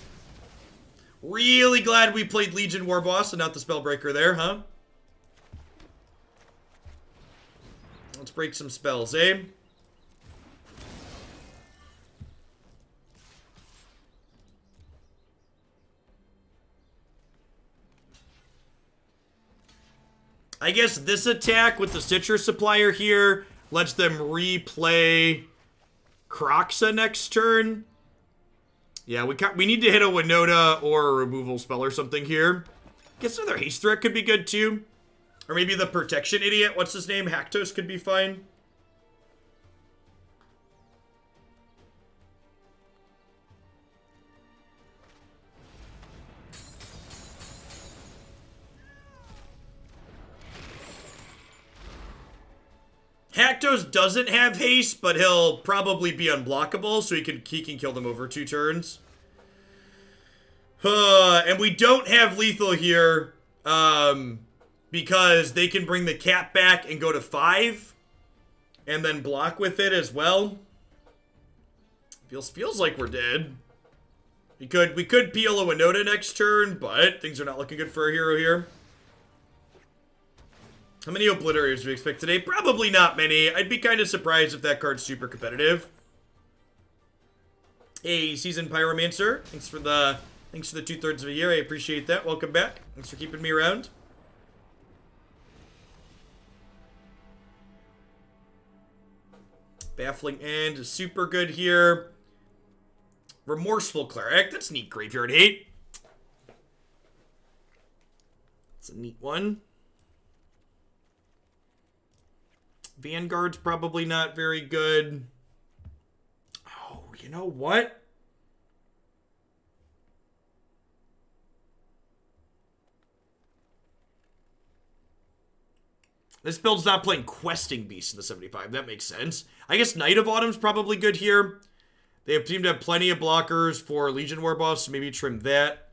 Really glad we played Legion Warboss and not the Spellbreaker there, huh? Let's break some spells, eh? I guess this attack with the Stitcher Supplier here lets them replay Cruxa next turn. Yeah, we need to hit a Winota or a removal spell or something here. Guess another haste threat could be good too. Or maybe the protection idiot, what's his name? Haktos could be fine. Haktos doesn't have haste, but he'll probably be unblockable, so he can kill them over 2 turns. And we don't have lethal here, because they can bring the cat back and go to 5, and then block with it as well. Feels like we're dead. We could peel a Winota next turn, but things are not looking good for our hero here. How many Obliterators do we expect today? Probably not many. I'd be kind of surprised if that card's super competitive. Hey, Seasoned Pyromancer. Thanks for the 2/3 of a year. I appreciate that. Welcome back. Thanks for keeping me around. Baffling End is super good here. Remorseful Cleric. That's neat graveyard hate. It's a neat one. Vanguard's probably not very good. Oh, you know what? This build's not playing Questing Beast in the 75. That makes sense. I guess Knight of Autumn's probably good here. They seem to have plenty of blockers for Legion Warboss, so maybe trim that.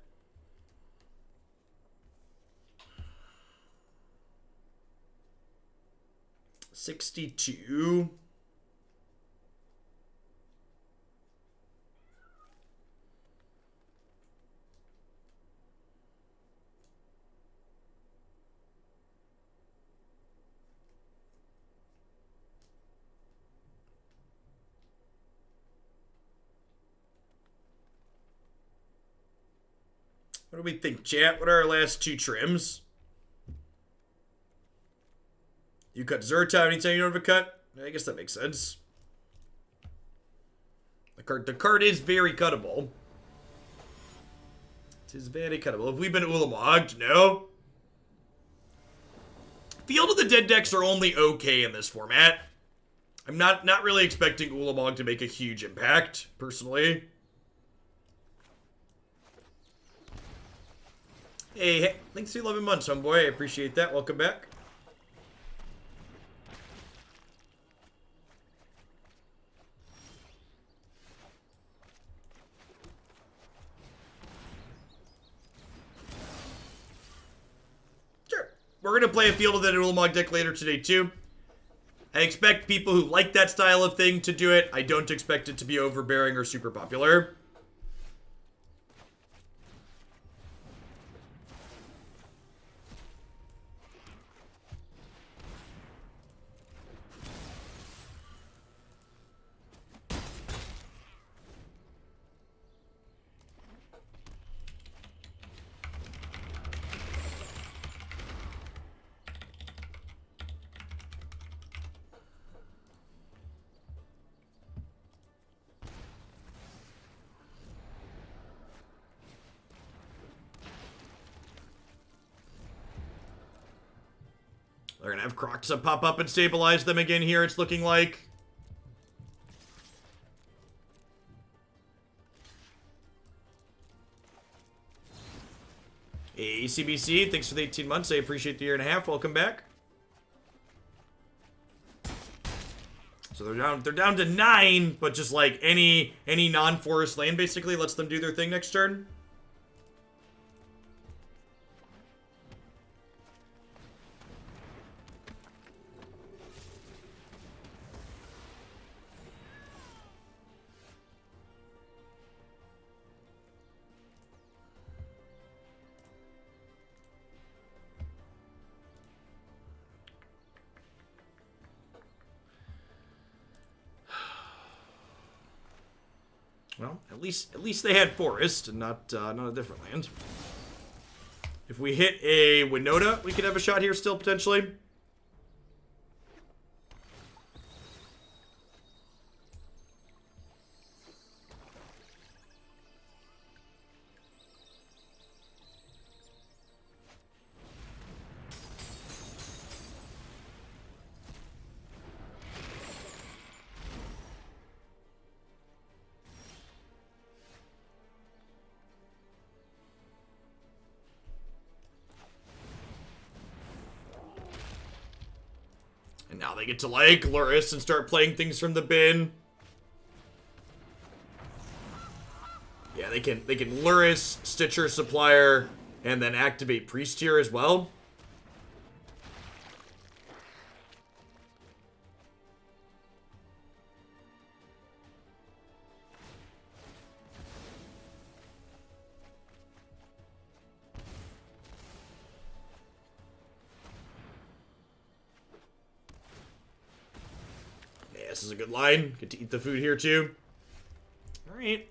$62. What do we think, chat? What are our last 2 trims? You cut Zhur-Taa anytime you don't have a cut? I guess that makes sense. The card is very cuttable. It is very cuttable. Have we been Ulamogged? No. Field of the Dead decks are only okay in this format. I'm not really expecting Ulamog to make a huge impact, personally. Hey, thanks for 11 months, homeboy. I appreciate that. Welcome back. Sure. We're going to play a Field of the Nulmog deck later today, too. I expect people who like that style of thing to do it. I don't expect it to be overbearing or super popular. They're going to have Croxa pop up and stabilize them again here, it's looking like. Hey, CBC, thanks for the 18 months. I appreciate the year and a half. Welcome back. So they're down to 9, but just like any non-forest land basically lets them do their thing next turn. Well, at least they had forest and not a different land. If we hit a Winota, we could have a shot here still potentially. And now they get to, like, Luris and start playing things from the bin. Yeah, they can Luris, Stitcher, Supplier, and then activate Priest here as well. This is a good line. Get to eat the food here, too. All right.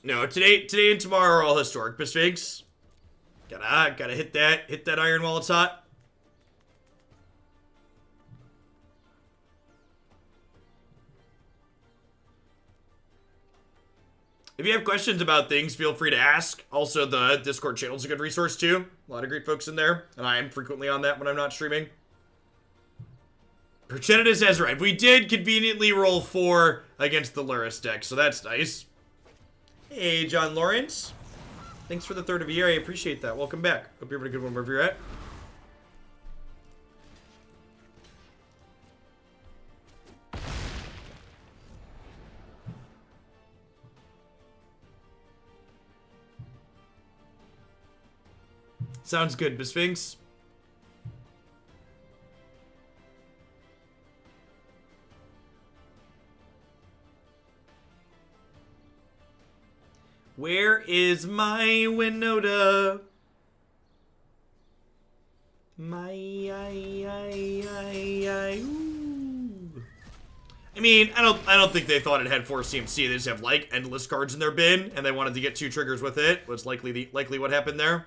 No, today and tomorrow are all historic mistakes. Gotta hit that iron while it's hot. If you have questions about things, feel free to ask. Also, the Discord channel is a good resource, too. A lot of great folks in there, and I am frequently on that when I'm not streaming. Perchenitus has arrived. We did conveniently roll 4 against the Luris deck, so that's nice. Hey, John Lawrence. Thanks for the 3rd of a year. I appreciate that. Welcome back. Hope you're having a good one wherever you're at. Sounds good, Bisphinx. Where is my Winota? I mean, I don't think they thought it had 4 CMC. They just have like endless cards in their bin, and they wanted to get 2 triggers with it. Was likely what happened there.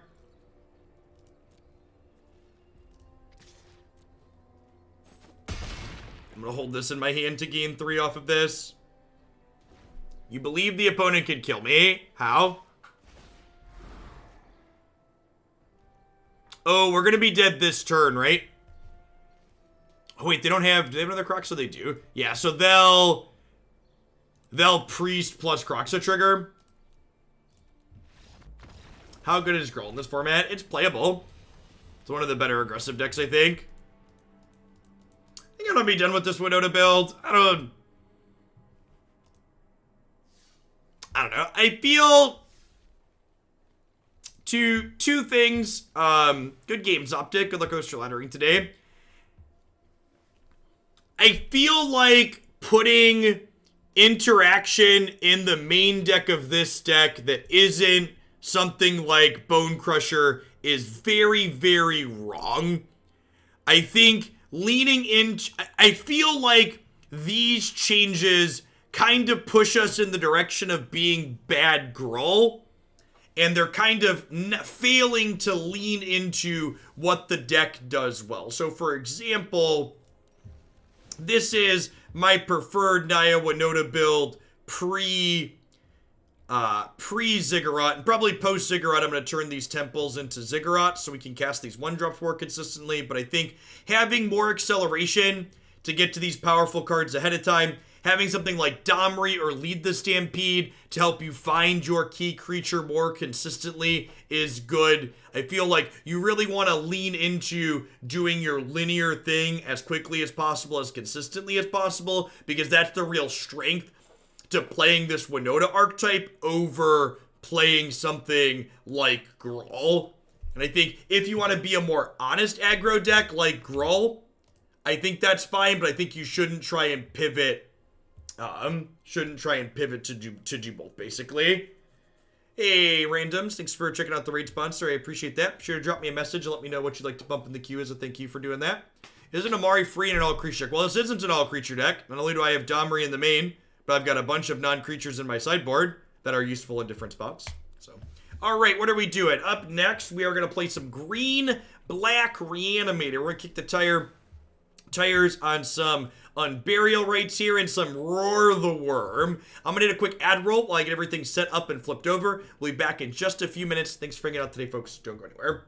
I'm gonna hold this in my hand to gain 3 off of this. You believe the opponent can kill me? How? Oh, we're gonna be dead this turn, right? Oh, wait, do they have another Croc? So they do. Yeah, so they'll Priest plus Croxa trigger. How good is Gruul in this format? It's playable. It's one of the better aggressive decks, I think. I think I'm gonna be done with this Winota build. I don't know. I feel two things. Good games, Optic. Good luck with your laddering today. I feel like putting interaction in the main deck of this deck that isn't something like Bonecrusher is very, very wrong. I think leaning in, I feel like these changes kind of push us in the direction of being bad Gruul, and they're kind of failing to lean into what the deck does well. So for example, this is my preferred Naya Winota build pre-Ziggurat, and probably post-Ziggurat I'm going to turn these temples into Ziggurat so we can cast these 1-drops more consistently, but I think having more acceleration to get to these powerful cards ahead of time, having something like Domri or Lead the Stampede to help you find your key creature more consistently is good. I feel like you really want to lean into doing your linear thing as quickly as possible, as consistently as possible, because that's the real strength to playing this Winota archetype over playing something like Gruul. And I think if you want to be a more honest aggro deck like Gruul, I think that's fine, but I think you shouldn't try and pivot. To do both, basically. Hey, randoms, thanks for checking out the raid sponsor. I appreciate that. Be sure to drop me a message and let me know what you'd like to bump in the queue as a thank you for doing that. Isn't Amari free in an all-creature deck? Well, this isn't an all-creature deck. Not only do I have Domri in the main, but I've got a bunch of non-creatures in my sideboard that are useful in different spots. So, all right, what are we doing? Up next, we are going to play some green-black Reanimator. We're going to kick the tires on some Unburial Rites here and some Roar the Worm. I'm going to hit a quick ad roll while I get everything set up and flipped over. We'll be back in just a few minutes. Thanks for hanging out today, folks. Don't go anywhere.